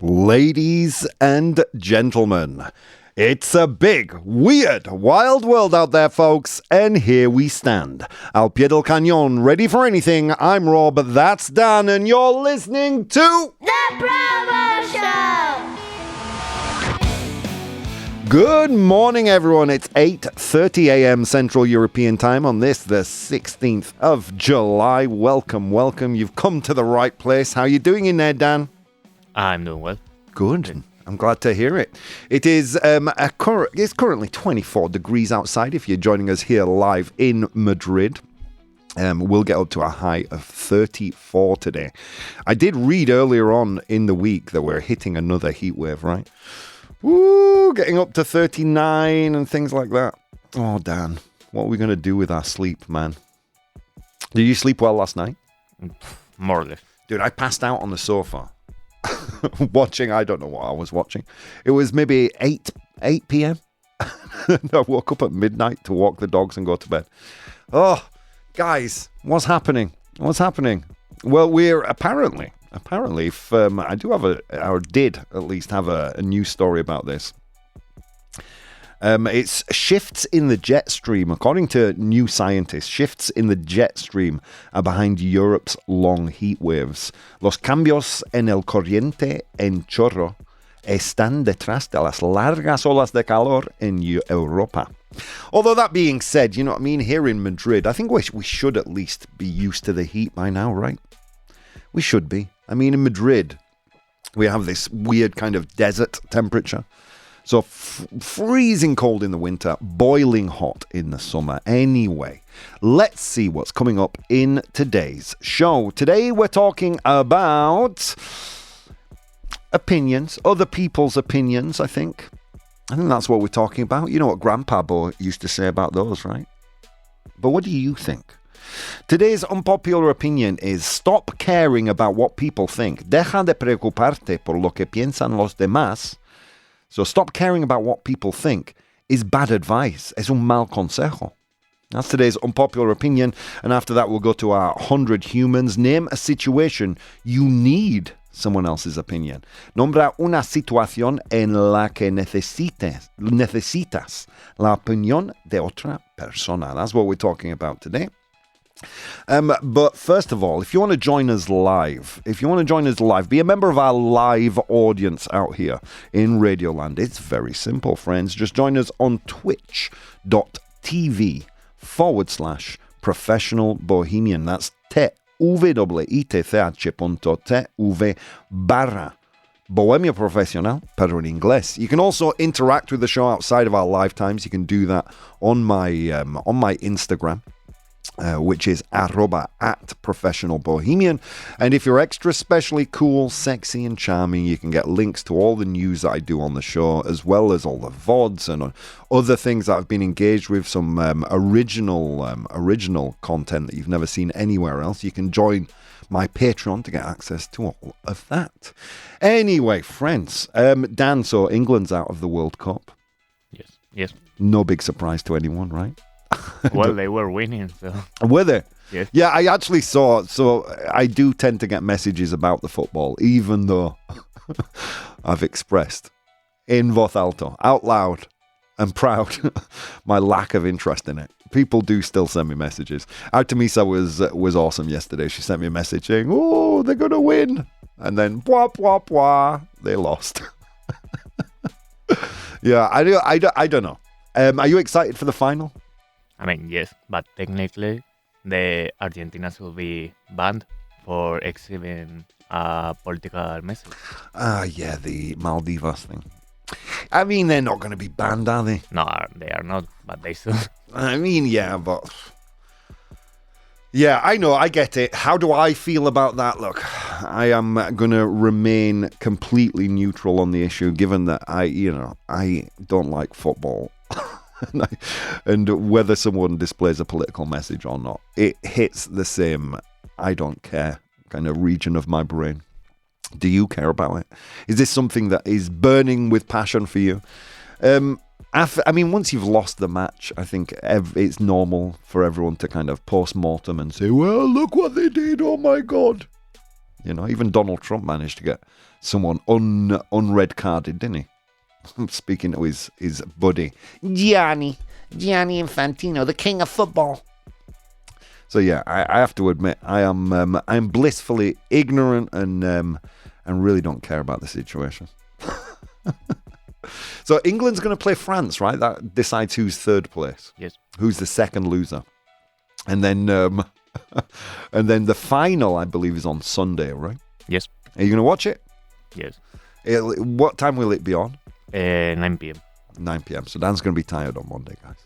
Ladies and gentlemen, it's a big, weird, wild world out there, folks, and here we stand. Al pie del cañón, ready for anything. I'm Rob, that's Dan, and you're listening to The ProBoh Show! Good morning, everyone. It's 8:30 a.m. Central European Time on this, the 16th of July. Welcome, welcome. You've come to the right place. How you doing in there, Dan? I'm doing well. Good. I'm glad to hear it. It is it's currently 24 degrees outside if you're joining us here live in Madrid. We'll get up to a high of 34 today. I did read earlier on in the week that we're hitting another heat wave, right? Woo, getting up to 39 and things like that. Oh, Dan, what are we going to do with our sleep, man? Did you sleep well last night? More or less. Dude, I passed out on the sofa. Watching, I don't know what I was watching. It was maybe 8 p.m. I woke up at midnight to walk the dogs and go to bed. Oh, guys, what's happening? What's happening? Well, we're apparently, if I did at least have a news story about this. It's shifts in the jet stream. According to New Scientist, shifts in the jet stream are behind Europe's long heat waves. Los cambios en el corriente en chorro están detrás de las largas olas de calor en Europa. Although that being said, you know what I mean? Here in Madrid, I think we should at least be used to the heat by now, right? We should be. I mean, in Madrid, we have this weird kind of desert temperature. So freezing cold in the winter, boiling hot in the summer. Anyway, let's see what's coming up in today's show. Today we're talking about opinions, other people's opinions, I think. I think that's what we're talking about. You know what Grandpa Bo used to say about those, right? But what do you think? Today's unpopular opinion is stop caring about what people think. Deja de preocuparte por lo que piensan los demás. So stop caring about what people think is bad advice. Es un mal consejo. That's today's unpopular opinion. And after that, we'll go to our 100 humans. Name a situation you need someone else's opinion. Nombra una situación en la que necesitas la opinión de otra persona. That's what we're talking about today. But first of all, if you want to join us live, be a member of our live audience out here in Radioland. It's very simple, friends. Just join us on twitch.tv/professional bohemian. That's twitch.tv/Bohemia Profesional, pero en inglés. You can also interact with the show outside of our live times. You can do that on my Instagram. Which is @professionalbohemian. And if you're extra specially cool, sexy and charming, you can get links to all the news that I do on the show, as well as all the VODs and other things that I've been engaged with, some original content that you've never seen anywhere else. You can join my Patreon to get access to all of that. Anyway, friends, Dan, so England's out of the World Cup. Yes. No big surprise to anyone, right? Well, they were winning, so... Were they? Yes. Yeah, I actually saw... So I do tend to get messages about the football, even though I've expressed in voz alto, out loud, and proud, my lack of interest in it. People do still send me messages. Artemisa was awesome yesterday. She sent me a message saying, oh, they're going to win. And then, blah, blah, blah, they lost. Yeah, I don't know. Are you excited for the final? I mean, yes, but technically, the Argentinians will be banned for exhibiting a political message. Yeah, the Maldivas thing. I mean, they're not going to be banned, are they? No, they are not, but they should. I mean, yeah, but... Yeah, I know, I get it. How do I feel about that? Look, I am going to remain completely neutral on the issue, given that I don't like football. And whether someone displays a political message or not, it hits the same I don't care kind of region of my brain. Do you care about it? Is this something that is burning with passion for you? I mean, once you've lost the match, I think it's normal for everyone to kind of post-mortem and say, well, look what they did, oh my God. You know, even Donald Trump managed to get someone unred carded, didn't he? Speaking to his buddy Gianni Infantino, the king of football. So yeah, I have to admit I'm blissfully ignorant and really don't care about the situation. So England's going to play France, right? That decides who's third place. Yes. Who's the second loser, and then and then the final, I believe, is on Sunday, right? Yes. Are you going to watch it? Yes. What time will it be on? 9 p.m. 9 p.m. So Dan's going to be tired on Monday, guys.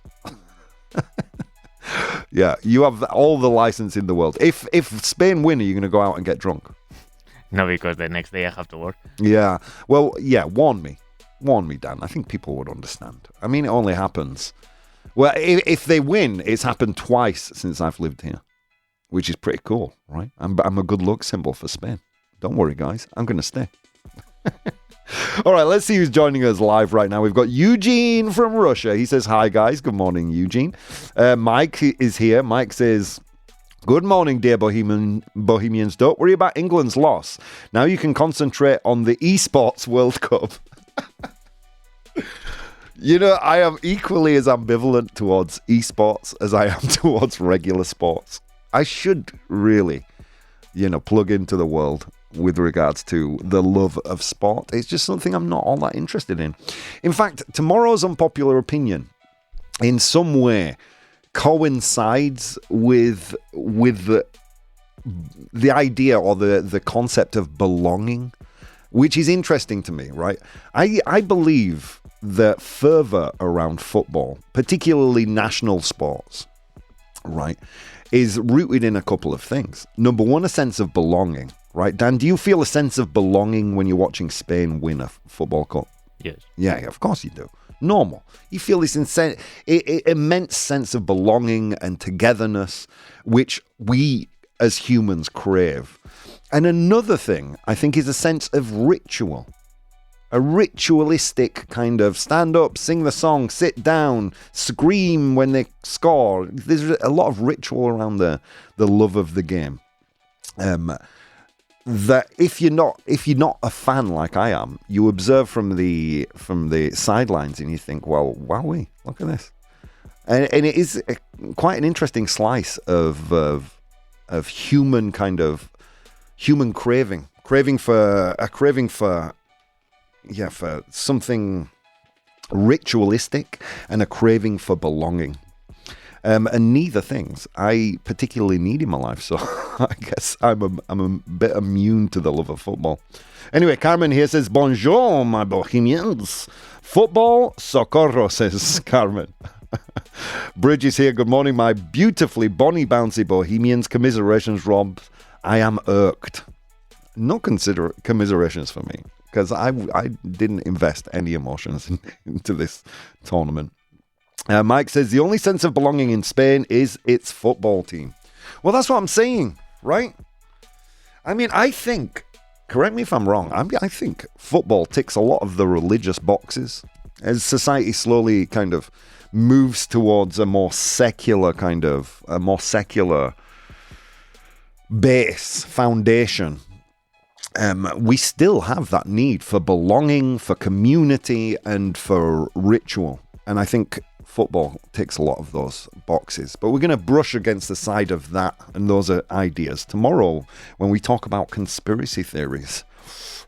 Yeah, you have all the license in the world. If Spain win, are you going to go out and get drunk? No, because the next day I have to work. Yeah. Well, yeah, warn me. Warn me, Dan. I think people would understand. I mean, it only happens. Well, if they win, it's happened twice since I've lived here, which is pretty cool, right? I'm a good luck symbol for Spain. Don't worry, guys. I'm going to stay. All right, let's see who's joining us live right now. We've got Eugene from Russia. He says, hi, guys. Good morning, Eugene. Mike is here. Mike says, good morning, dear Bohemians. Don't worry about England's loss. Now you can concentrate on the esports World Cup. You know, I am equally as ambivalent towards esports as I am towards regular sports. I should really, plug into the world with regards to the love of sport. It's just something I'm not all that interested in. In fact, tomorrow's unpopular opinion in some way coincides with the idea or the concept of belonging, which is interesting to me, right? I believe that fervor around football, particularly national sports, right, is rooted in a couple of things. Number one, a sense of belonging, right? Dan, do you feel a sense of belonging when you're watching Spain win a football cup? Yes. Yeah, of course you do. Normal. You feel this immense sense of belonging and togetherness, which we as humans crave. And another thing, I think, is a sense of ritual. A ritualistic kind of stand up, sing the song, sit down, scream when they score. There's a lot of ritual around the love of the game. That if you're not a fan like I am, you observe from the sidelines and you think, well, wowee, look at this, and it is quite an interesting slice of human craving for something ritualistic and a craving for belonging. And neither things I particularly need in my life, so I guess I'm a bit immune to the love of football. Anyway, Carmen here says, bonjour, my Bohemians. Football, socorro, says Carmen. Bridge is here. Good morning, my beautifully bonny, bouncy Bohemians. Commiserations, Rob. I am irked. No commiserations for me, because I didn't invest any emotions into this tournament. Mike says, the only sense of belonging in Spain is its football team. Well, that's what I'm saying, right? I mean, I think, correct me if I'm wrong, I think football ticks a lot of the religious boxes as society slowly kind of moves towards a more secular base, foundation. We still have that need for belonging, for community, and for ritual. And I think football ticks a lot of those boxes. But we're going to brush against the side of that and those ideas tomorrow when we talk about conspiracy theories.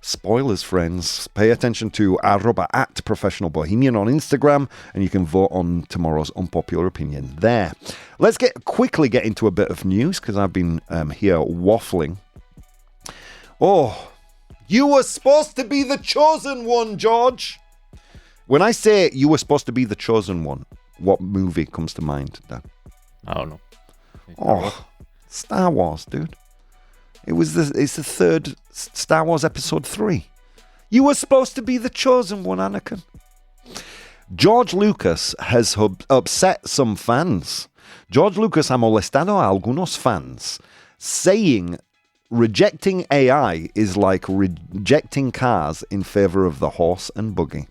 Spoilers, friends. Pay attention to @ProfessionalBohemian on Instagram, and you can vote on tomorrow's unpopular opinion there. Let's quickly get into a bit of news, because I've been here waffling. Oh, you were supposed to be the chosen one, George. When I say you were supposed to be the chosen one, what movie comes to mind, Dan? I don't know. Oh, Star Wars, dude. It's the third Star Wars Episode 3. You were supposed to be the chosen one, Anakin. George Lucas has upset some fans. George Lucas ha molestado a algunos fans, saying rejecting AI is like rejecting cars in favor of the horse and buggy.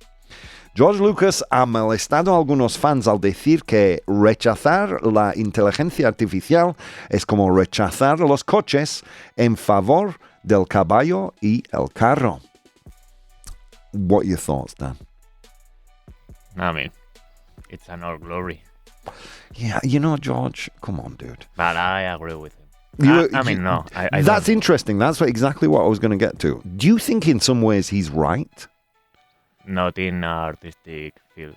George Lucas ha molestado a algunos fans al decir que rechazar la inteligencia artificial es como rechazar los coches en favor del caballo y el carro. What are your thoughts, Dan? I mean, it's an old glory. Yeah, George, come on, dude. But I agree with him. I That's don't. interesting. That's exactly what I was going to get to. Do you think in some ways he's right? Not in artistic fields.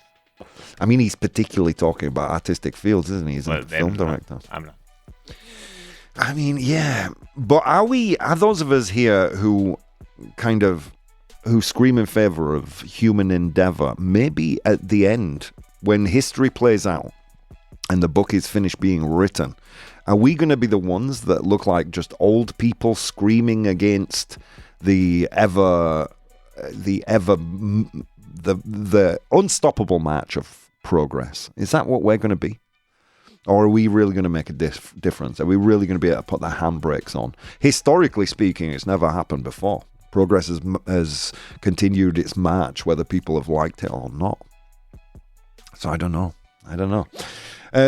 I mean, he's particularly talking about artistic fields, isn't he? He's a film director. I'm not. I mean, yeah. But are those of us here who scream in favor of human endeavor, maybe at the end, when history plays out and the book is finished being written, are we going to be the ones that look like just old people screaming against the unstoppable march of progress? Is that what we're going to be? Or are we really going to make a difference? Are we really going to be able to put the handbrakes on? Historically speaking, it's never happened before. Progress has continued its march, whether people have liked it or not. So I don't know.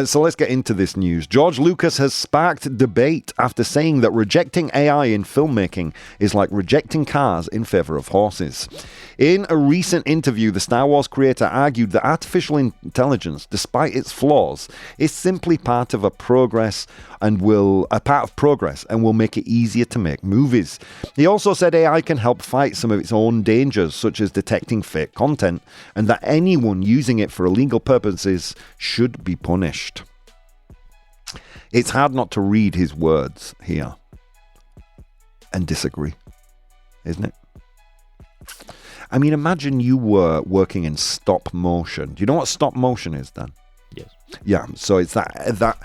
So let's get into this news. George Lucas has sparked debate after saying that rejecting AI in filmmaking is like rejecting cars in favor of horses. In a recent interview, the Star Wars creator argued that artificial intelligence, despite its flaws, is simply part of progress and will make it easier to make movies. He also said AI can help fight some of its own dangers, such as detecting fake content, and that anyone using it for illegal purposes should be punished. It's hard not to read his words here and disagree, isn't it? I mean, imagine you were working in stop motion. Do you know what stop motion is, Dan? Yes. Yeah, so it's that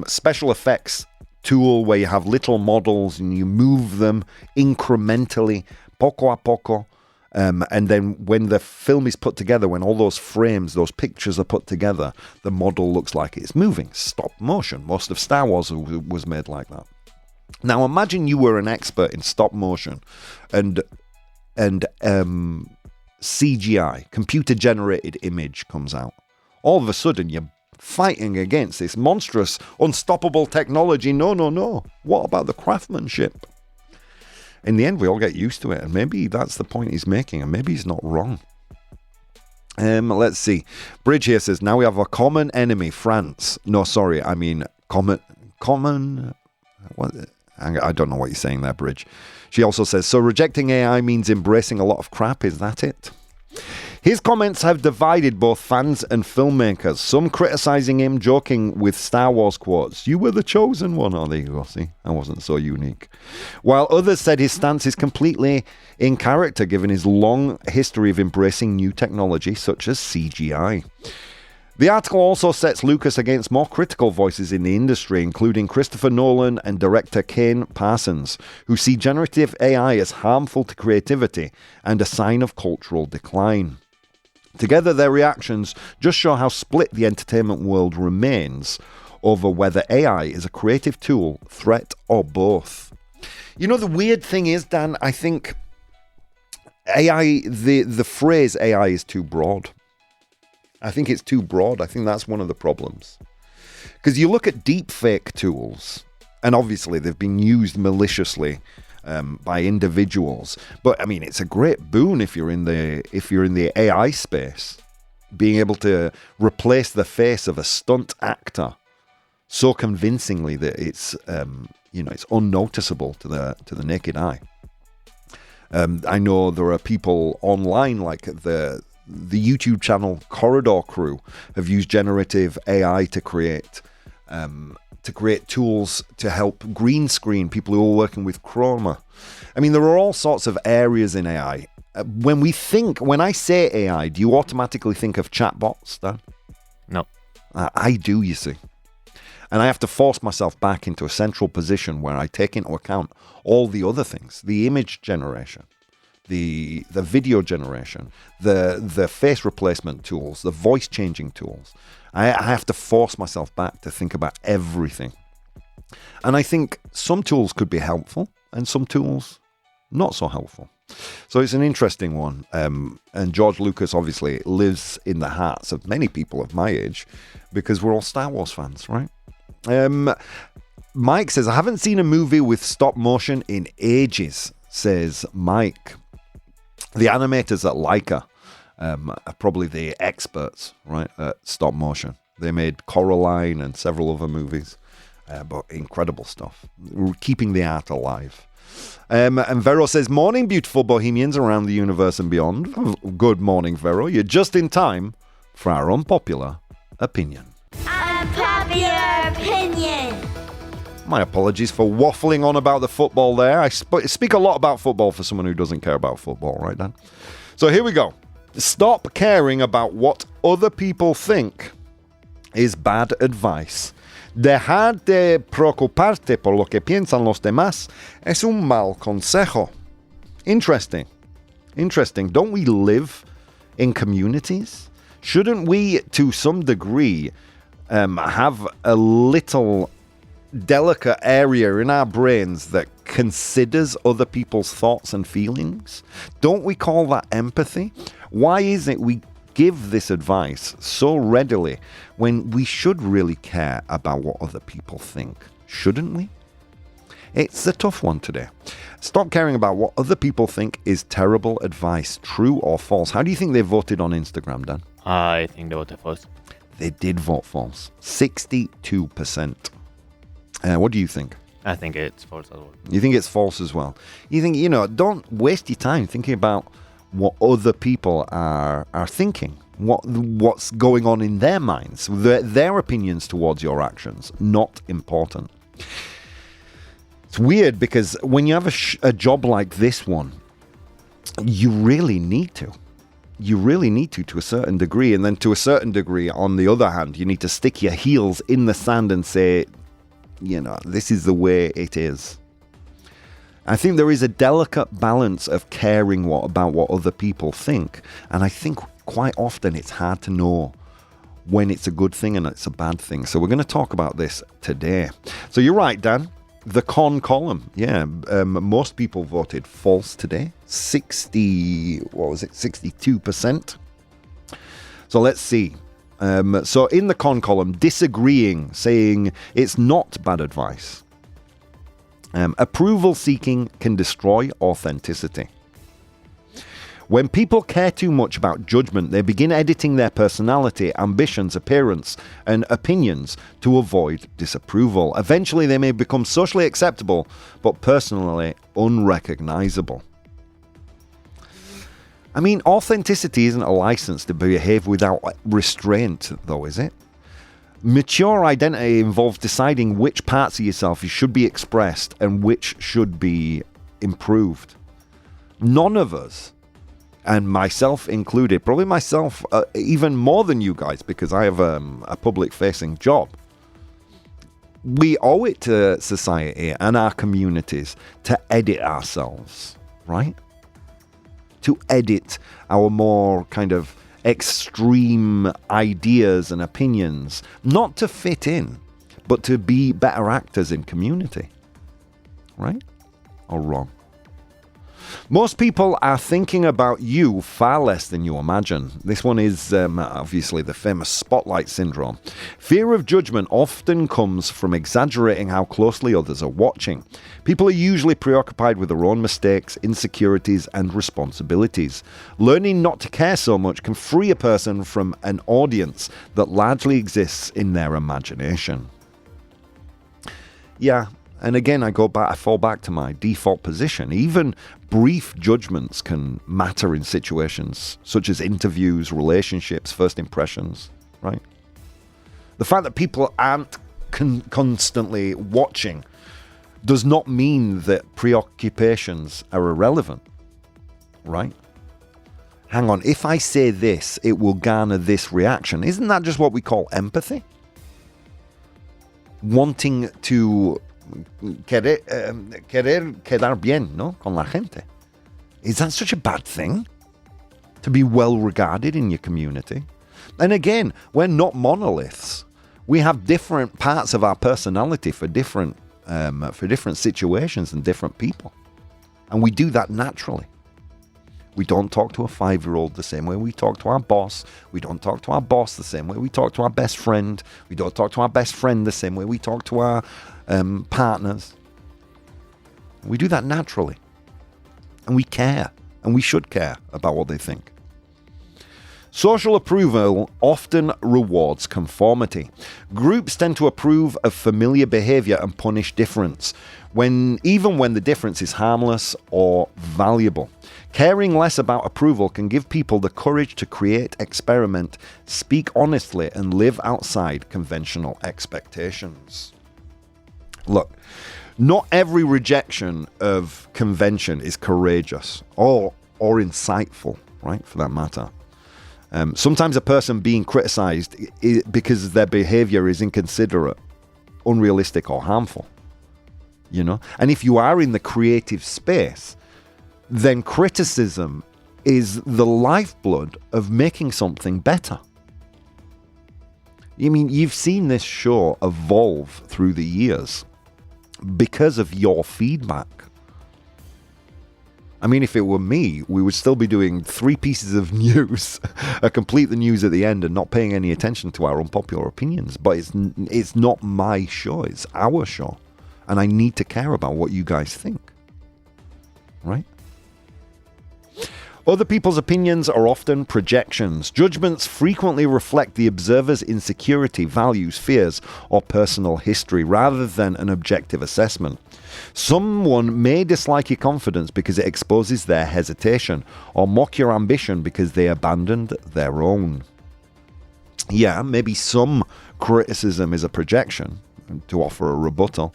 special effects tool where you have little models and you move them incrementally, poco a poco. And then when the film is put together, when all those frames, those pictures are put together, the model looks like it's moving. Stop motion. Most of Star Wars was made like that. Now imagine you were an expert in stop motion and CGI, computer-generated image comes out. All of a sudden, you're fighting against this monstrous, unstoppable technology. No. What about the craftsmanship? In the end, we all get used to it, and maybe that's the point he's making, and maybe he's not wrong. Let's see. Bridge here says, now we have a common enemy, France. No, sorry, I mean common... What? I don't know what you're saying there, Bridge. She also says, so rejecting AI means embracing a lot of crap, is that it? His comments have divided both fans and filmmakers, some criticizing him, joking with Star Wars quotes. You were the chosen one. Oh, there you go, see? I wasn't so unique. While others said his stance is completely in character, given his long history of embracing new technology, such as CGI. The article also sets Lucas against more critical voices in the industry, including Christopher Nolan and director Kane Parsons, who see generative AI as harmful to creativity and a sign of cultural decline. Together, their reactions just show how split the entertainment world remains over whether AI is a creative tool, threat, or both. You know, the weird thing is, Dan, I think AI, the phrase AI is too broad. I think it's too broad. I think that's one of the problems. Because you look at deepfake tools, and obviously they've been used maliciously by individuals. But I mean, it's a great boon if you're in the AI space, being able to replace the face of a stunt actor so convincingly that it's it's unnoticeable to the naked eye. I know there are people online like the YouTube channel Corridor Crew have used generative AI to create tools to help green screen people who are working with chroma. I mean, there are all sorts of areas in AI. When I say AI, do you automatically think of chatbots, Dan? No. I do, you see. And I have to force myself back into a central position where I take into account all the other things, the image generation, the video generation, the face replacement tools, the voice changing tools. I have to force myself back to think about everything. And I think some tools could be helpful and some tools not so helpful. So it's an interesting one. And George Lucas obviously lives in the hearts of many people of my age because we're all Star Wars fans, right? Mike says, I haven't seen a movie with stop motion in ages, says Mike. The animators at Leica are probably the experts, right, at stop motion. They made Coraline and several other movies, but incredible stuff. Keeping the art alive. And Vero says, morning, beautiful bohemians around the universe and beyond. Good morning, Vero. You're just in time for our unpopular opinion. Unpopular opinion. My apologies for waffling on about the football there. I speak a lot about football for someone who doesn't care about football, right, Dan? So here we go. Stop caring about what other people think is bad advice. Dejar de preocuparte por lo que piensan los demás es un mal consejo. Interesting. Don't we live in communities? Shouldn't we, to some degree, have a little delicate area in our brains that considers other people's thoughts and feelings? Don't we call that empathy? Why is it we give this advice so readily when we should really care about what other people think? Shouldn't we? It's a tough one today. Stop caring about what other people think is terrible advice, true or false. How do you think they voted on Instagram, Dan? I think they voted false. They did vote false. 62%. What do you think? I think it's false as well. You think it's false as well? You think, don't waste your time thinking about what other people are thinking, what's going on in their minds, their opinions towards your actions. Not important. It's weird because when you have a job like this one, you really need to. You really need to a certain degree. And then to a certain degree, on the other hand, you need to stick your heels in the sand and say, this is the way it is. I think there is a delicate balance of caring about what other people think. And I think quite often it's hard to know when it's a good thing and it's a bad thing. So we're going to talk about this today. So you're right, Dan. The con column. Yeah, most people voted false today. 62%. So let's see. So in the con column, disagreeing, saying it's not bad advice. Approval seeking can destroy authenticity. When people care too much about judgment, they begin editing their personality, ambitions, appearance, and opinions to avoid disapproval. Eventually, they may become socially acceptable, but personally unrecognizable. I mean, authenticity isn't a license to behave without restraint, though, is it? Mature identity involves deciding which parts of yourself should be expressed and which should be improved. None of us, and myself included, probably myself even more than you guys because I have a public-facing job, we owe it to society and our communities to edit ourselves, right? To edit our more kind of extreme ideas and opinions, not to fit in, but to be better actors in community. Right? Or wrong? Most people are thinking about you far less than you imagine. This one is obviously the famous spotlight syndrome. Fear of judgment often comes from exaggerating how closely others are watching. People are usually preoccupied with their own mistakes, insecurities, and responsibilities. Learning not to care so much can free a person from an audience that largely exists in their imagination. Yeah. And again, I fall back to my default position. Even brief judgments can matter in situations such as interviews, relationships, first impressions, right? The fact that people aren't constantly watching does not mean that preoccupations are irrelevant, right? Hang on, if I say this, it will garner this reaction. Isn't that just what we call empathy? Wanting to querer quedar bien, ¿no? Con la gente. Is that such a bad thing? To be well regarded in your community? And again, we're not monoliths. We have different parts of our personality for different situations and different people. And we do that naturally. We don't talk to a 5-year-old the same way we talk to our boss. We don't talk to our boss the same way we talk to our best friend. We don't talk to our best friend the same way we talk to our partners. We do that naturally. And we care. And we should care about what they think. Social approval often rewards conformity. Groups tend to approve of familiar behavior and punish difference, even when the difference is harmless or valuable. Caring less about approval can give people the courage to create, experiment, speak honestly, and live outside conventional expectations. Look, not every rejection of convention is courageous or insightful, right, for that matter. Sometimes a person being criticized because their behavior is inconsiderate, unrealistic, or harmful. You know? And if you are in the creative space, then criticism is the lifeblood of making something better. I mean, you've seen this show evolve through the years because of your feedback. I mean, if it were me, we would still be doing 3 pieces of news, complete the news at the end, and not paying any attention to our unpopular opinions. But it's not my show, it's our show. And I need to care about what you guys think. Right? Other people's opinions are often projections. Judgments frequently reflect the observer's insecurity, values, fears, or personal history, rather than an objective assessment. Someone may dislike your confidence because it exposes their hesitation, or mock your ambition because they abandoned their own. Yeah, maybe some criticism is a projection, to offer a rebuttal.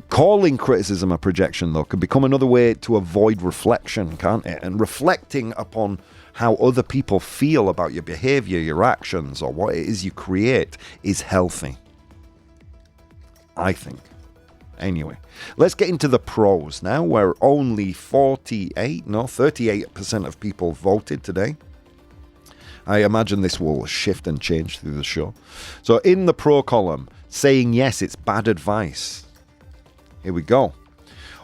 Calling criticism a projection, though, can become another way to avoid reflection, can't it? And reflecting upon how other people feel about your behavior, your actions, or what it is you create is healthy, I think. Anyway, let's get into the pros now, where only 38% of people voted today. I imagine this will shift and change through the show. So in the pro column, saying yes, it's bad advice. Here we go.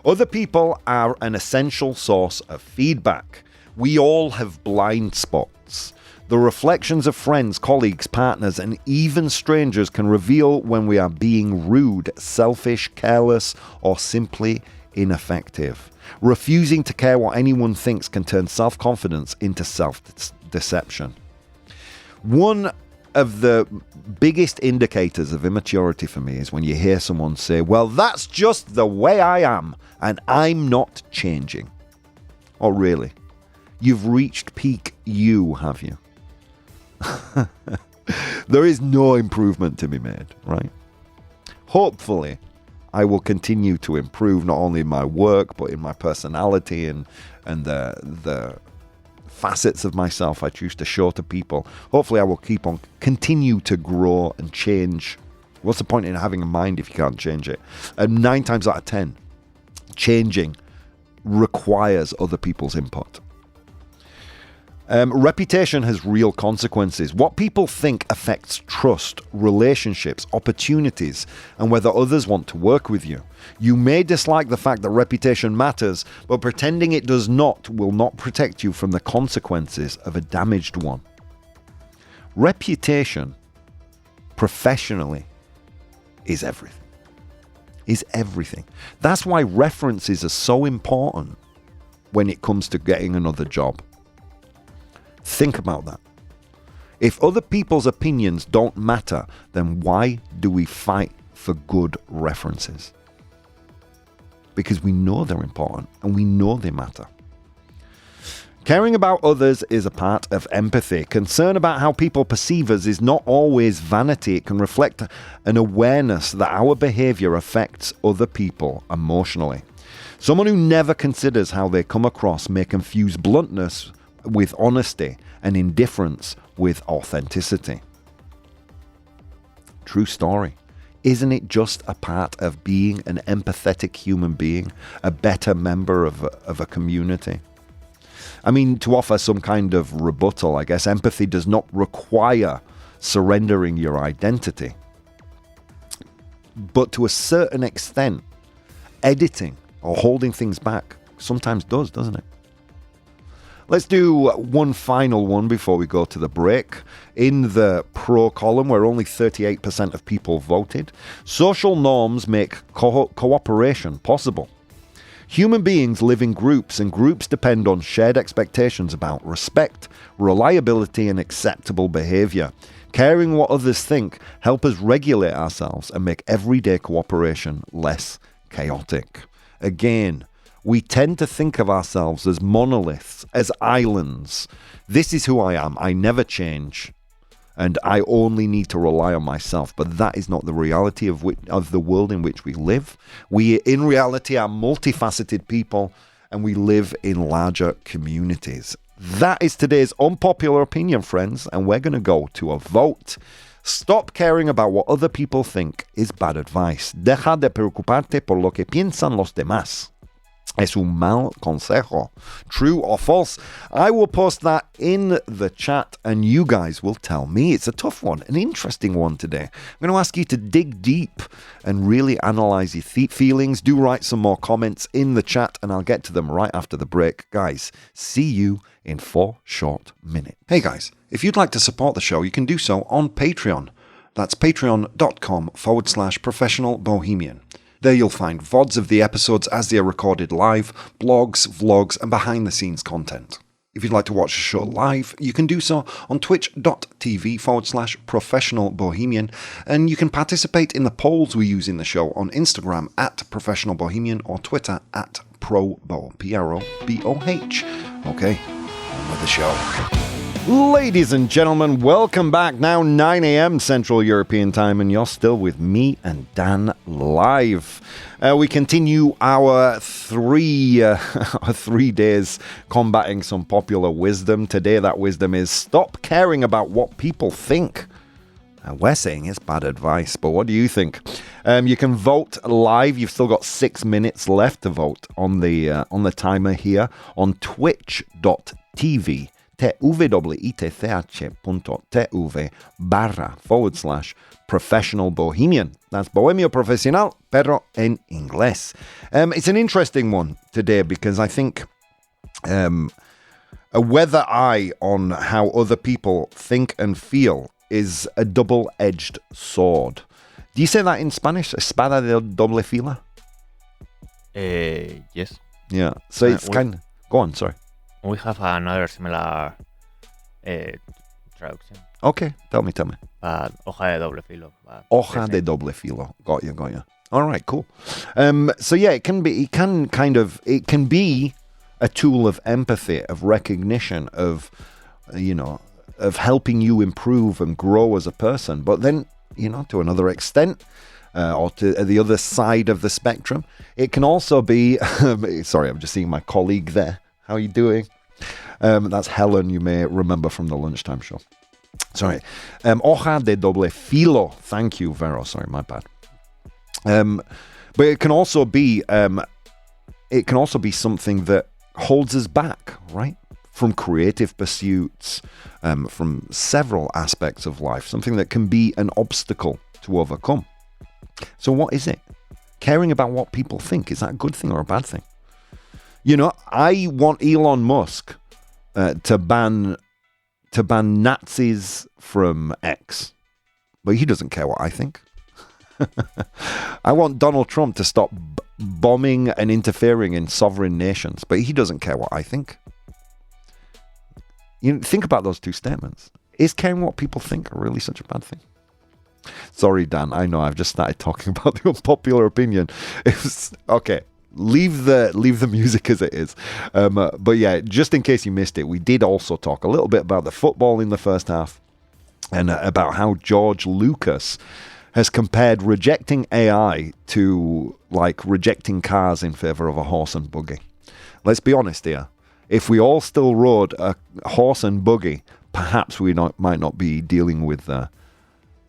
Other people are an essential source of feedback. We all have blind spots. The reflections of friends, colleagues, partners, and even strangers can reveal when we are being rude, selfish, careless, or simply ineffective. Refusing to care what anyone thinks can turn self-confidence into self-deception. One of the biggest indicators of immaturity for me is when you hear someone say, well, that's just the way I am, and I'm not changing. Oh, really? You've reached peak you, have you? There is no improvement to be made, right? Hopefully, I will continue to improve not only in my work, but in my personality and the facets of myself I choose to show to people. Hopefully I will continue to grow and change. What's the point in having a mind if you can't change it? And 9 times out of 10, changing requires other people's input. Reputation has real consequences. What people think affects trust, relationships, opportunities, and whether others want to work with you. You may dislike the fact that reputation matters, but pretending it does not will not protect you from the consequences of a damaged one. Reputation, professionally, is everything. Is everything. That's why references are so important when it comes to getting another job. Think about that. If other people's opinions don't matter, then why do we fight for good references? Because we know they're important and we know they matter. Caring about others is a part of empathy. Concern about how people perceive us is not always vanity. It can reflect an awareness that our behavior affects other people emotionally. Someone who never considers how they come across may confuse bluntness with honesty and indifference with authenticity. True story. Isn't it just a part of being an empathetic human being, a better member of a community? I mean, to offer some kind of rebuttal, I guess, empathy does not require surrendering your identity. But to a certain extent, editing or holding things back sometimes does, doesn't it? Let's do one final one before we go to the break. In the pro column, where only 38% of people voted, social norms make cooperation possible. Human beings live in groups, and groups depend on shared expectations about respect, reliability, and acceptable behavior. Caring what others think help us regulate ourselves and make everyday cooperation less chaotic. Again, we tend to think of ourselves as monoliths, as islands. This is who I am. I never change. And I only need to rely on myself. But that is not the reality of the world in which we live. We, in reality, are multifaceted people, and we live in larger communities. That is today's unpopular opinion, friends. And we're going to go to a vote. Stop caring about what other people think is bad advice. Deja de preocuparte por lo que piensan los demás. Es un mal consejo. True or false? I will post that in the chat and you guys will tell me. It's a tough one, an interesting one today. I'm going to ask you to dig deep and really analyze your feelings. Do write some more comments in the chat and I'll get to them right after the break. Guys, see you in 4 short minutes. Hey guys, if you'd like to support the show, you can do so on Patreon. That's patreon.com/professionalbohemian. There you'll find VODs of the episodes as they are recorded live, blogs, vlogs, and behind-the-scenes content. If you'd like to watch the show live, you can do so on twitch.tv/professionalbohemian, and you can participate in the polls we use in the show on Instagram @professionalbohemian or Twitter @ProBoh, PROBOH. Okay, on with the show. Ladies and gentlemen, welcome back. Now 9 a.m. Central European Time, and you're still with me and Dan live. We continue our 3 days combating some popular wisdom. Today, that wisdom is stop caring about what people think. We're saying it's bad advice, but what do you think? You can vote live. You've still got 6 minutes left to vote on the timer here on twitch.tv. twitch.tv/professional bohemian. That's Bohemio Profesional, pero en inglés. It's an interesting one today because I think a weather eye on how other people think and feel is a double-edged sword. Do you say that in Spanish? Espada de doble filo? Yes. Yeah. So it's kind of... Go on, sorry. We have another similar traduction. Okay, tell me. But hoja de doble filo. Hoja de doble filo. Got you. All right, cool. So yeah, it can be a tool of empathy, of recognition, of helping you improve and grow as a person. But then, to another extent, or to the other side of the spectrum, it can also be. Sorry, I'm just seeing my colleague there. How are you doing? That's Helen, you may remember from the lunchtime show. Sorry. Hoja de doble filo. Thank you, Vero. Sorry, my bad. But it can also be something that holds us back, right? From creative pursuits, from several aspects of life. Something that can be an obstacle to overcome. So what is it? Caring about what people think, is that a good thing or a bad thing? I want Elon Musk to ban Nazis from X, but he doesn't care what I think. I want Donald Trump to stop bombing and interfering in sovereign nations, but he doesn't care what I think. Think about those two statements. Is caring what people think really such a bad thing? Sorry, Dan. I know I've just started talking about the unpopular opinion. Okay. Leave the music as it is. But yeah, just in case you missed it, we did also talk a little bit about the football in the first half and about how George Lucas has compared rejecting AI to like rejecting cars in favor of a horse and buggy. Let's be honest here. If we all still rode a horse and buggy, perhaps we might not be dealing with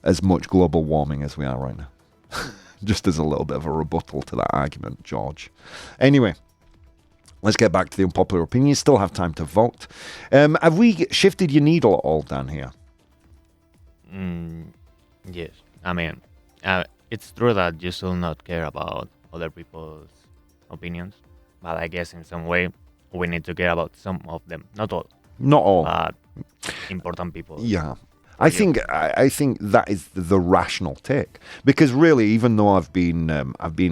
as much global warming as we are right now. Just as a little bit of a rebuttal to that argument, George. Anyway, let's get back to the unpopular opinion. You still have time to vote. Have we shifted your needle at all, Dan, here? Yes. I mean, it's true that you should not care about other people's opinions, but I guess in some way we need to care about some of them, not all, Not all. but important people. Yeah. I think that is the rational take, because really, even though I've been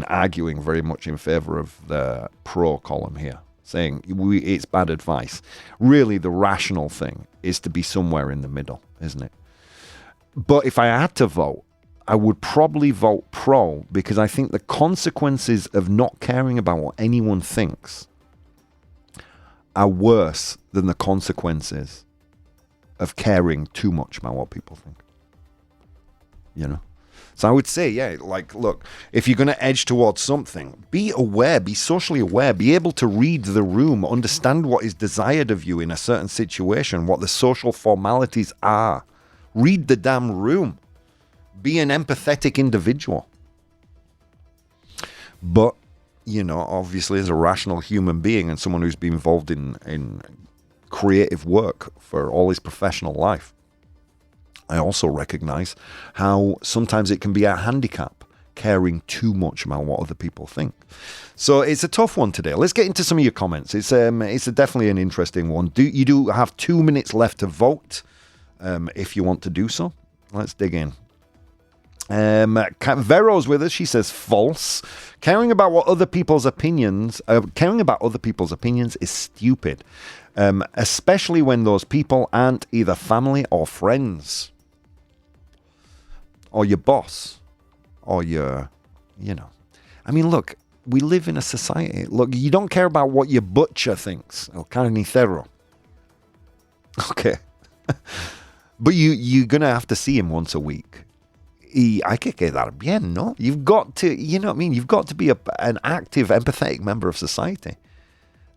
arguing very much in favour of the pro column here, saying it's bad advice, really the rational thing is to be somewhere in the middle, isn't it? But if I had to vote, I would probably vote pro, because I think the consequences of not caring about what anyone thinks are worse than the consequences of caring too much about what people think. You know? So I would say, yeah, like, look, if you're going to edge towards something, be aware, be socially aware, be able to read the room, understand what is desired of you in a certain situation, what the social formalities are. Read the damn room. Be an empathetic individual. But, you know, obviously as a rational human being and someone who's been involved in creative work for all his professional life, I also recognize how sometimes it can be a handicap caring too much about what other people think. So it's a tough one today. Let's get into some of your comments. It's definitely an interesting one. You do have 2 minutes left to vote if you want to do so. Let's dig in. Vero's with us. She says false. Caring about other people's opinions is stupid, especially when those people aren't either family or friends, or your boss, or your, you know. I mean, look, we live in a society. Look, you don't care about what your butcher thinks. El carnicero. Okay. But you're going to have to see him once a week. Y hay que quedar bien, no? You've got to, you know what I mean? You've got to be an active, empathetic member of society.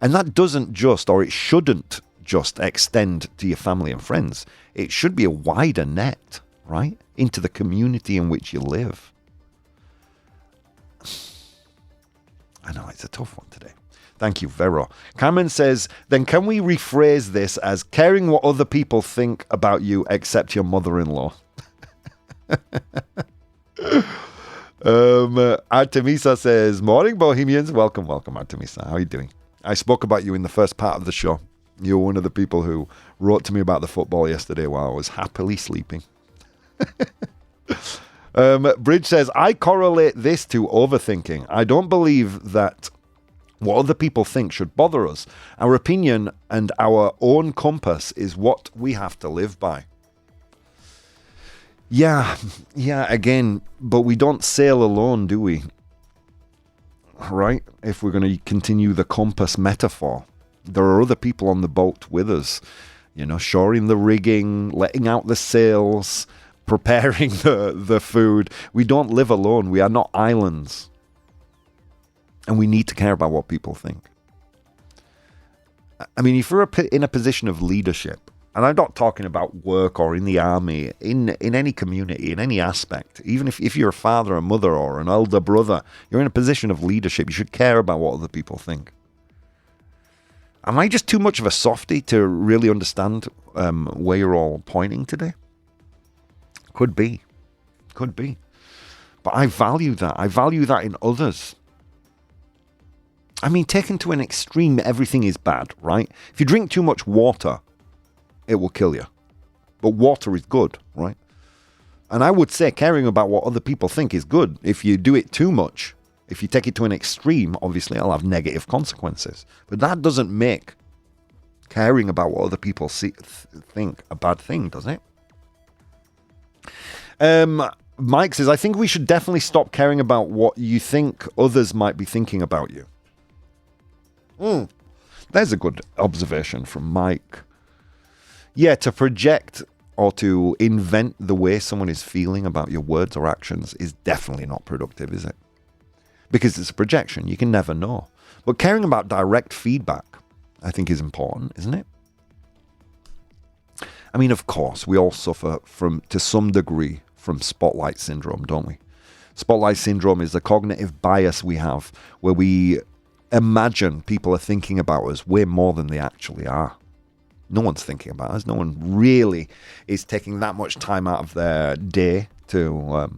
And that doesn't just, or it shouldn't just extend to your family and friends. It should be a wider net, right? Into the community in which you live. I know, it's a tough one today. Thank you, Vero. Cameron says, then can we rephrase this as caring what other people think about you except your mother-in-law? Artemisa says, morning, Bohemians. Welcome, Artemisa. How are you doing? I spoke about you in the first part of the show. You were one of the people who wrote to me about the football yesterday while I was happily sleeping. Bridge says, I correlate this to overthinking. I don't believe that what other people think should bother us. Our opinion and our own compass is what we have to live by. Yeah, again, but we don't sail alone, do we? Right? If we're going to continue the compass metaphor, there are other people on the boat with us, you know, shoring the rigging, letting out the sails, preparing the food. We don't live alone. We are not islands. And we need to care about what people think. I mean, if you're in a position of leadership, and I'm not talking about work or in the army, in any community, in any aspect, even if you're a father, a mother, or an elder brother, you're in a position of leadership, you should care about what other people think. Am I just too much of a softie to really understand where you're all pointing today? Could be. But I value that. I value that in others. I mean, taken to an extreme, everything is bad, right? If you drink too much water, it will kill you. But water is good, right? And I would say caring about what other people think is good. If you do it too much, if you take it to an extreme, obviously it'll have negative consequences. But that doesn't make caring about what other people think a bad thing, does it? Mike says, I think we should definitely stop caring about what you think others might be thinking about you. There's a good observation from Mike. Yeah, to project or to invent the way someone is feeling about your words or actions is definitely not productive, is it? Because it's a projection. You can never know. But caring about direct feedback, I think, is important, isn't it? I mean, of course, we all suffer to some degree from spotlight syndrome, don't we? Spotlight syndrome is the cognitive bias we have where we imagine people are thinking about us way more than they actually are. No one's thinking about us. No one really is taking that much time out of their day to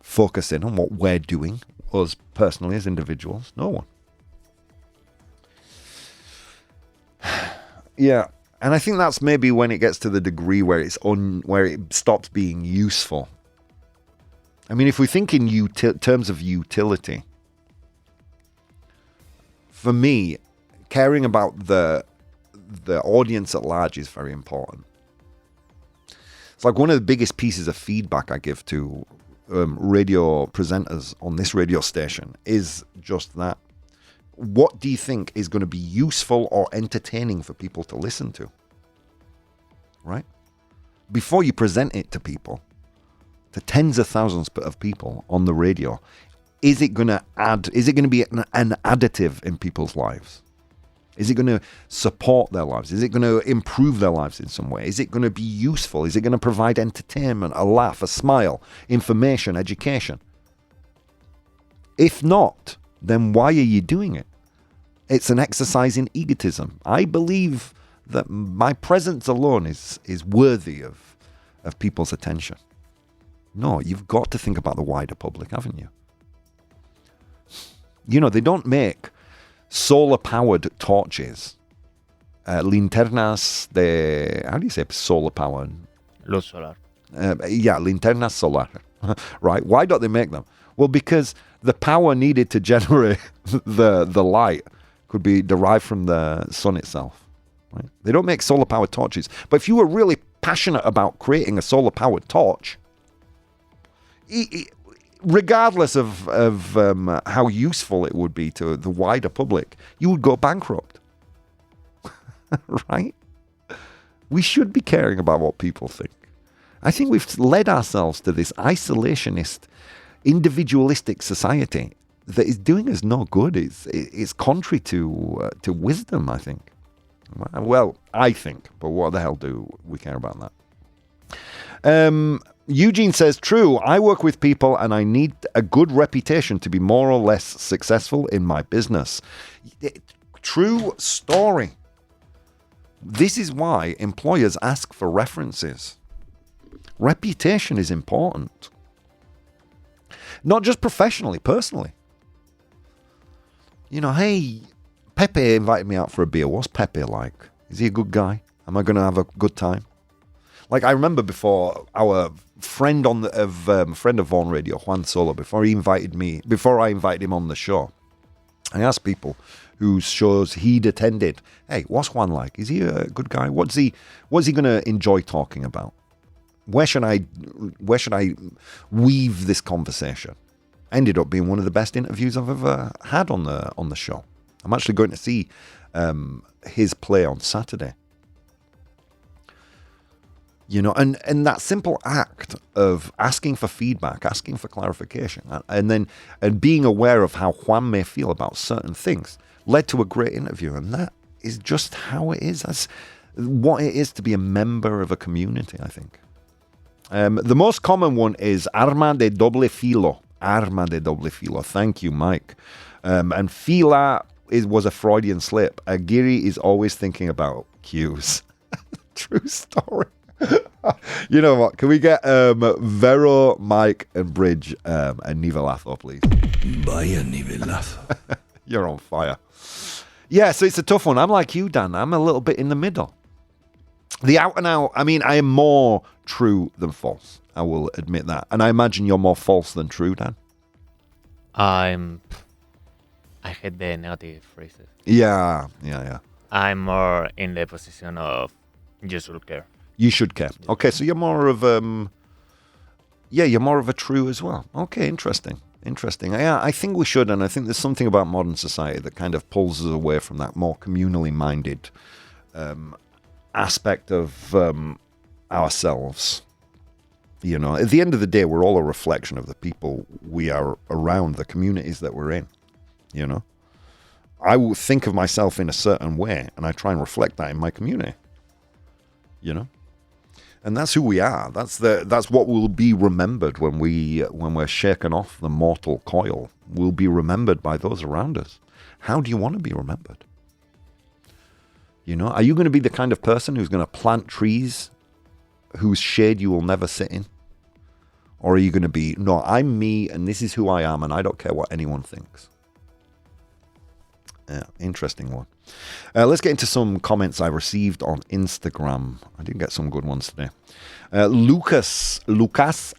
focus in on what we're doing, us personally as individuals. No one. Yeah. And I think that's maybe when it gets to the degree where where it stops being useful. I mean, if we think in terms of utility, for me, caring about the audience at large is very important. It's like one of the biggest pieces of feedback I give to radio presenters on this radio station is just that. What do you think is going to be useful or entertaining for people to listen to? Right? Before you present it to people, to tens of thousands of people on the radio, is it going to be an additive in people's lives? Is it going to support their lives? Is it going to improve their lives in some way? Is it going to be useful? Is it going to provide entertainment, a laugh, a smile, information, education? If not, then why are you doing it? It's an exercise in egotism. I believe that my presence alone is worthy of people's attention. No, you've got to think about the wider public, haven't you? You know, they don't make solar-powered torches. Linternas how do you say solar-powered? Luz solar. Linternas solar. Right? Why don't they make them? Well, because the power needed to generate the light could be derived from the sun itself. Right? They don't make solar-powered torches. But if you were really passionate about creating a solar-powered torch, regardless of how useful it would be to the wider public, you would go bankrupt. Right? We should be caring about what people think. I think we've led ourselves to this isolationist, individualistic society that is doing us no good. It's contrary to wisdom, I think. Well, I think, but what the hell do we care about that? Eugene says, true, I work with people and I need a good reputation to be more or less successful in my business. True story. This is why employers ask for references. Reputation is important. Not just professionally, personally. You know, hey, Pepe invited me out for a beer. What's Pepe like? Is he a good guy? Am I going to have a good time? Like, I remember before our friend friend of Vaughan Radio, Juan Solo, before I invited him on the show, I asked people whose shows he'd attended, hey, what's Juan like? Is he a good guy? What's he going to enjoy talking about? Where should I weave this conversation? Ended up being one of the best interviews I've ever had on the show. I'm actually going to see his play on Saturday. You know, and that simple act of asking for feedback, asking for clarification, and being aware of how Juan may feel about certain things led to a great interview. And that is just how it is. That's what it is to be a member of a community, I think. The most common one is arma de doble filo. Arma de doble filo. Thank you, Mike. And fila was a Freudian slip. Aguirre is always thinking about cues. True story. You know what? Can we get Vero, Mike, and Bridge a nivelazo, please? Vaya nivelazo. You're on fire. Yeah, so it's a tough one. I'm like you, Dan. I'm a little bit in the middle. The out and out, I mean, I am more true than false. I will admit that. And I imagine you're more false than true, Dan. I hate the negative phrases. Yeah. I'm more in the position of you should care. You should care. Okay, so you're more of you're more of a true as well. Okay, interesting. Yeah, I think we should, and I think there's something about modern society that kind of pulls us away from that more communally minded aspect of ourselves. You know, at the end of the day, we're all a reflection of the people we are around, the communities that we're in. You know, I will think of myself in a certain way, and I try and reflect that in my community. You know, and that's who we are. That's what will be remembered when we're shaken off the mortal coil. We'll be remembered by those around us. How do you want to be remembered? You know, are you going to be the kind of person who's going to plant trees whose shade you will never sit in? Or are you going to be, no, I'm me and this is who I am and I don't care what anyone thinks? Yeah, interesting one. Let's get into some comments I received on Instagram. I did get some good ones today. Lucas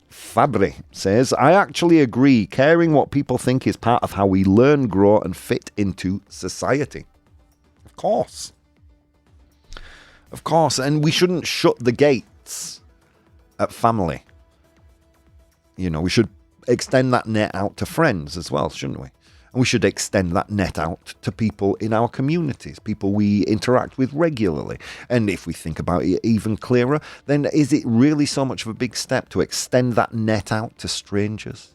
Fabre says, I actually agree. Caring what people think is part of how we learn, grow, and fit into society. Of course. Of course. And we shouldn't shut the gates at family. You know, we should extend that net out to friends as well, shouldn't we? And we should extend that net out to people in our communities, people we interact with regularly. And if we think about it even clearer, then is it really so much of a big step to extend that net out to strangers?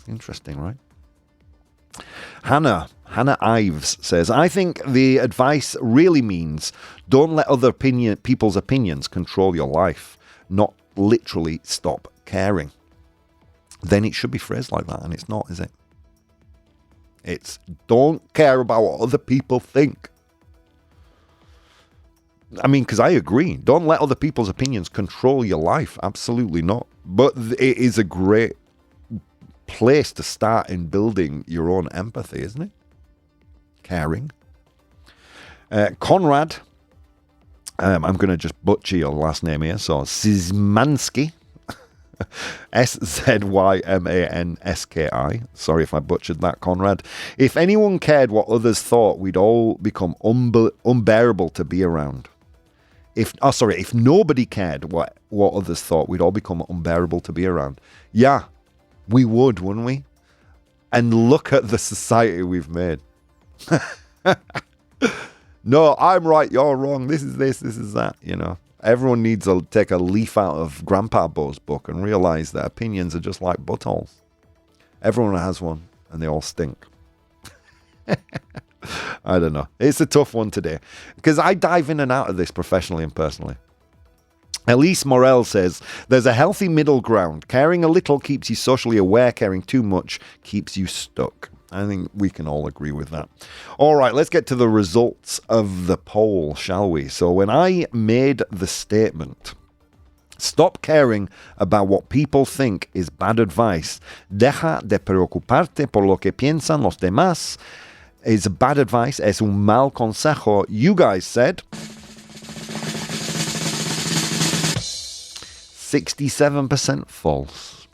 Interesting, right? Hannah Ives says, I think the advice really means don't let other people's opinions control your life, not literally stop caring. Then it should be phrased like that, and it's not, is it? It's don't care about what other people think. I mean, because I agree. Don't let other people's opinions control your life. Absolutely not. But it is a great place to start in building your own empathy, isn't it? Caring. Conrad, I'm going to just butcher your last name here. So, Szymанski. Szymанski. Sorry if I butchered that, Conrad. If anyone cared what others thought, we'd all become unbearable to be around. If nobody cared what others thought, we'd all become unbearable to be around. Yeah, we would, wouldn't we? And look at the society we've made. No, I'm right, you're wrong. This is this is that, you know. Everyone needs to take a leaf out of Grandpa Bo's book and realize that opinions are just like buttholes. Everyone has one, and they all stink. I don't know. It's a tough one today, because I dive in and out of this professionally and personally. Elise Morel says, there's a healthy middle ground. Caring a little keeps you socially aware. Caring too much keeps you stuck. I think we can all agree with that. All right, let's get to the results of the poll, shall we? So when I made the statement, stop caring about what people think is bad advice, deja de preocuparte por lo que piensan los demás, is bad advice, es un mal consejo, you guys said 67% false.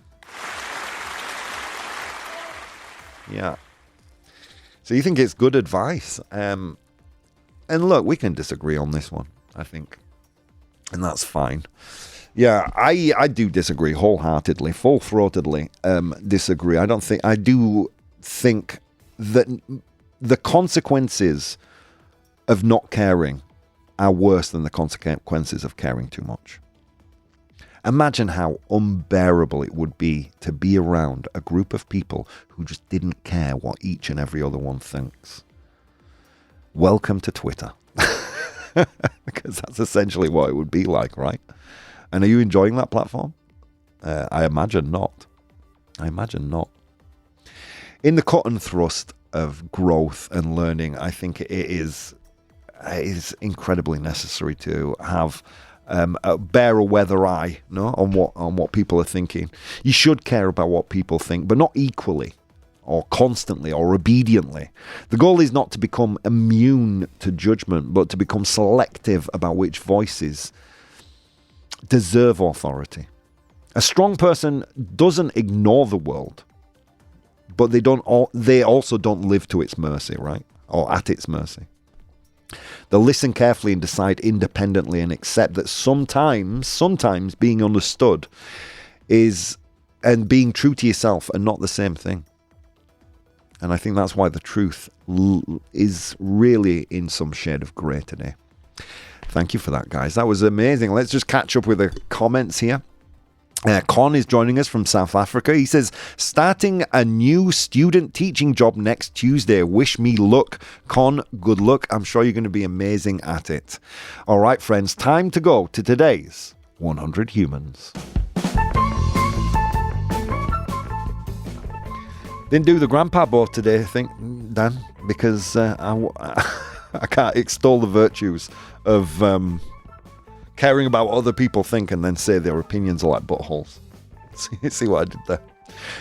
Yeah. So you think it's good advice. And look, we can disagree on this one, I think. And that's fine. Yeah, I do disagree wholeheartedly, full-throatedly disagree. I do think that the consequences of not caring are worse than the consequences of caring too much. Imagine how unbearable it would be to be around a group of people who just didn't care what each and every other one thinks. Welcome to Twitter. Because that's essentially what it would be like, right? And are you enjoying that platform? I imagine not. In the cut and thrust of growth and learning, I think it is incredibly necessary to have bear a weather eye, no, on what people are thinking. You should care about what people think, but not equally or constantly or obediently. The goal is not to become immune to judgment, but to become selective about which voices deserve authority. A strong person doesn't ignore the world, but they also don't live to its mercy, right? Or at its mercy. They'll listen carefully and decide independently and accept that sometimes being understood and being true to yourself are not the same thing. And I think that's why the truth is really in some shade of grey today. Thank you for that, guys. That was amazing. Let's just catch up with the comments here. Con is joining us from South Africa. He says, starting a new student teaching job next Tuesday. Wish me luck. Con, good luck. I'm sure you're going to be amazing at it. All right, friends, time to go to today's 100 Humans. Didn't do the Grandpa Boh today, I think, Dan, because I can't extol the virtues of caring about what other people think and then say their opinions are like buttholes. See what I did there?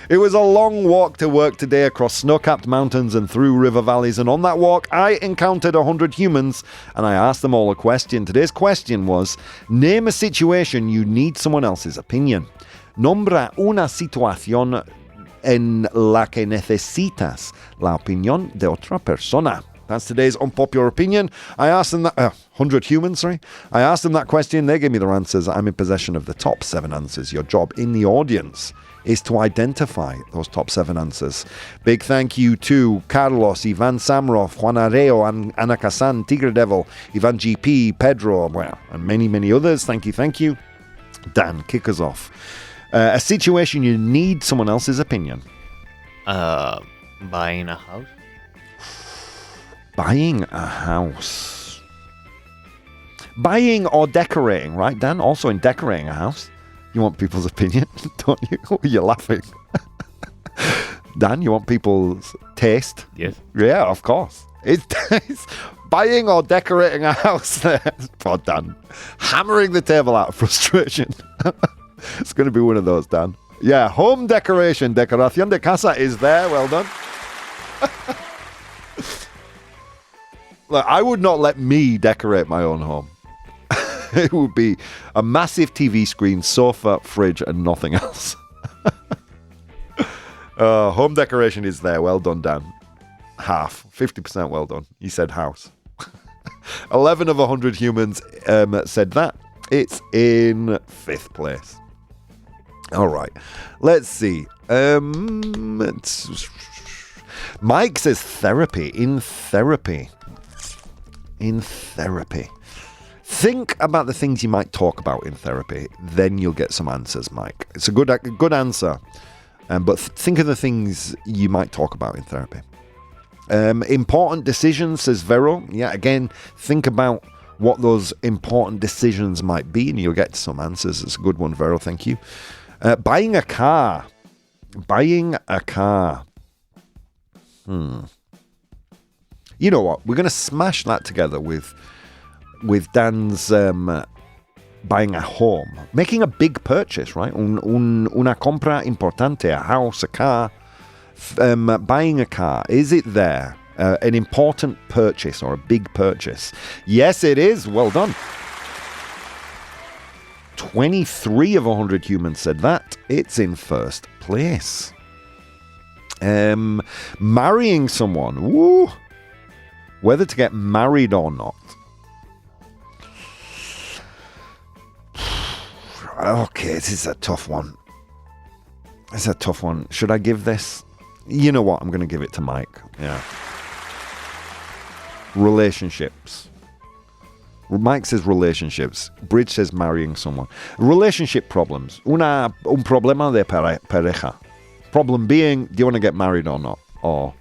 It was a long walk to work today across snow-capped mountains and through river valleys, and on that walk I encountered 100 humans and I asked them all a question. Today's question was, name a situation you need someone else's opinion. Nombra una situación en la que necesitas la opinión de otra persona. That's today's unpopular opinion. I asked them that, 100 humans, sorry. I asked them that question, they gave me their answers. I'm in possession of the top 7 answers. Your job in the audience is to identify those top 7 answers. Big thank you to Carlos, Ivan Samrov, Juan Areo, Ana Casan, Tigre Devil, Ivan GP, Pedro, well, and many, many others. Thank you. Dan, kick us off. A situation you need someone else's opinion. Buying a house. Buying a house. Buying or decorating, right, Dan? Also in decorating a house. You want people's opinion, don't you? You're laughing. Dan, you want people's taste? Yes. Yeah, of course. It's buying or decorating a house there. Poor Dan. Hammering the table out of frustration. It's going to be one of those, Dan. Yeah, home decoration. Decoración de casa is there. Well done. Look, I would not let me decorate my own home. It would be a massive TV screen, sofa, fridge, and nothing else. Home decoration is there. Well done, Dan. Half. 50% well done. You said house. 11 of 100 humans said that. It's in 5th place. All right. Let's see. Mike says therapy. In therapy. Think about the things you might talk about in therapy. Then you'll get some answers, Mike. It's a good answer. But think of the things you might talk about in therapy. Important decisions, says Vero. Yeah, again, think about what those important decisions might be, and you'll get some answers. It's a good one, Vero. Thank you. Buying a car. You know what? We're going to smash that together with Dan's buying a home. Making a big purchase, right? Una compra importante, a house, a car. Buying a car. Is it there? An important purchase or a big purchase? Yes, it is. Well done. 23 of 100 humans said that. It's in 1st place. Marrying someone. Woo! Whether to get married or not. Okay, this is a tough one. Should I give this? You know what? I'm going to give it to Mike. Yeah. Relationships. Mike says relationships. Bridge says marrying someone. Relationship problems. Un problema de pareja. Problem being, do you want to get married or not? Or,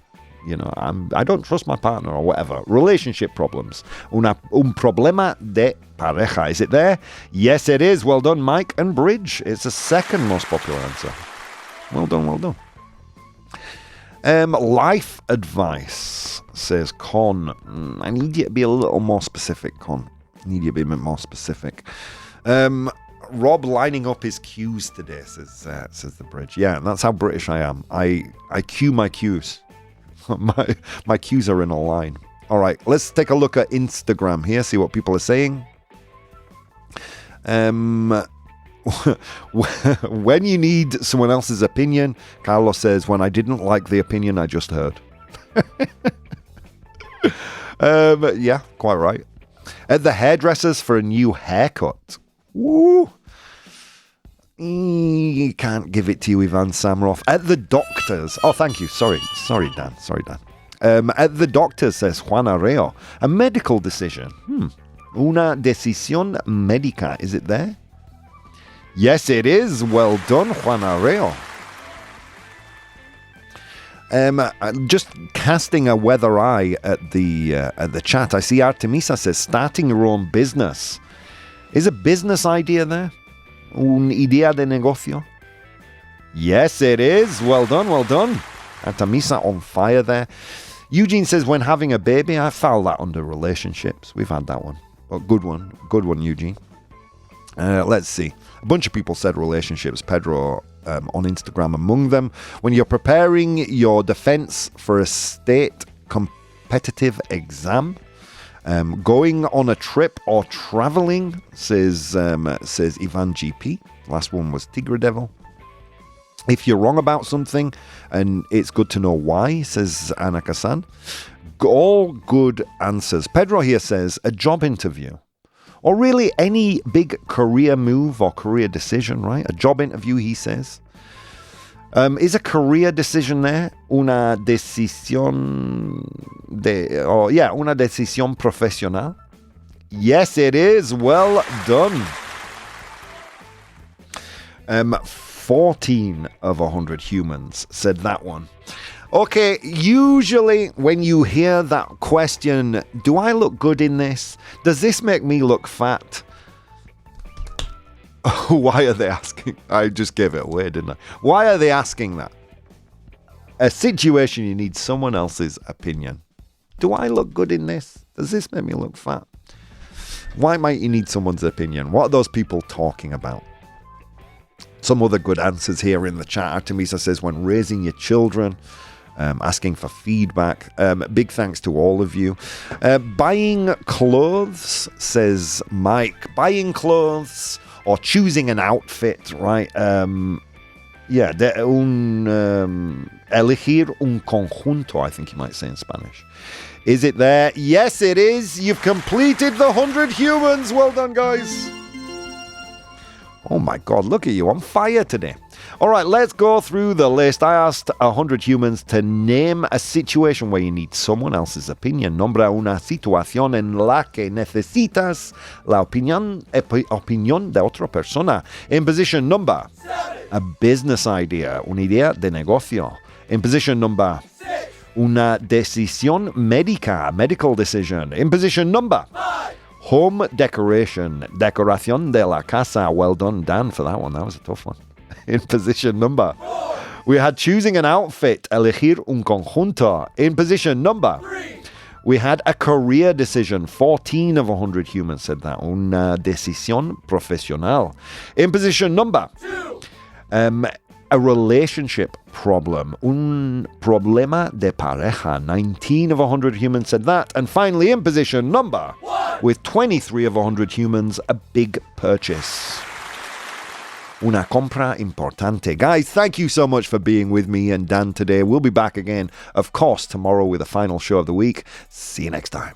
you know, I don't trust my partner or whatever. Relationship problems. Un problema de pareja. Is it there? Yes, it is. Well done, Mike and Bridge. It's the 2nd most popular answer. Well done. Life advice, says Con. I need you to be a little more specific, Con. I need you to be a bit more specific. Rob lining up his cues today, says the Bridge. Yeah, that's how British I am. I cue my cues. my cues are in a line. All right, let's take a look at Instagram here, see what people are saying. When you need someone else's opinion, Carlos says, when I didn't like the opinion I just heard. Yeah, quite right. At the hairdressers for a new haircut. Woo! Can't give it to you, Ivan Samrov. At the doctors. Oh, thank you. Sorry, Dan. At the doctors, says Juan Areo. A medical decision. Una decisión médica. Is it there? Yes, it is. Well done, Juan Areo. Just casting a weather eye at the chat. I see Artemisa says starting your own business. Is a business idea there? Un idea de negocio? Yes, it is. Well done. Artemisa on fire there. Eugene says when having a baby. I foul that under relationships. We've had that one. But good one, Eugene. Let's see. A bunch of people said relationships. Pedro on Instagram among them. When you're preparing your defense for a state competitive exam, going on a trip or traveling, says Ivan GP. Last one was Tigre Devil. If you're wrong about something, and it's good to know why, says Anaka-san. All good answers. Pedro here says a job interview, or really any big career move or career decision, right? A job interview, he says. Is a career decision there una decisión una decisión profesional? Yes, it is. Well done. 14 of 100 humans said that one. Okay, usually when you hear that question, do I look good in this? Does this make me look fat? Why are they asking? I just gave it away, didn't I? Why are they asking that? A situation you need someone else's opinion. Do I look good in this? Does this make me look fat? Why might you need someone's opinion? What are those people talking about? Some other good answers here in the chat. Artemisa says, when raising your children, asking for feedback. Big thanks to all of you. Buying clothes, says Mike. Buying clothes or choosing an outfit, right? Elegir un conjunto, I think you might say in Spanish. Is it there? Yes, it is. You've completed the 100 humans. Well done, guys. Oh my God, look at you on fire today. All right, let's go through the list. I asked 100 humans to name a situation where you need someone else's opinion. Nombra una situación en la que necesitas la opinión de otra persona. In position number 7, a business idea, una idea de negocio. In position number 6, una decisión médica, medical decision. In position number 5, home decoration, decoración de la casa. Well done, Dan, for that one. That was a tough one. In position number 4, we had choosing an outfit, elegir un conjunto. In position number 3, we had a career decision. 14 of 100 humans said that. Una decisión profesional. In position number 2, a relationship problem. Un problema de pareja. 19 of 100 humans said that. And finally, in position number 1, with 23 of 100 humans, a big purchase. Una compra importante. Guys, thank you so much for being with me and Dan today. We'll be back again, of course, tomorrow with the final show of the week. See you next time.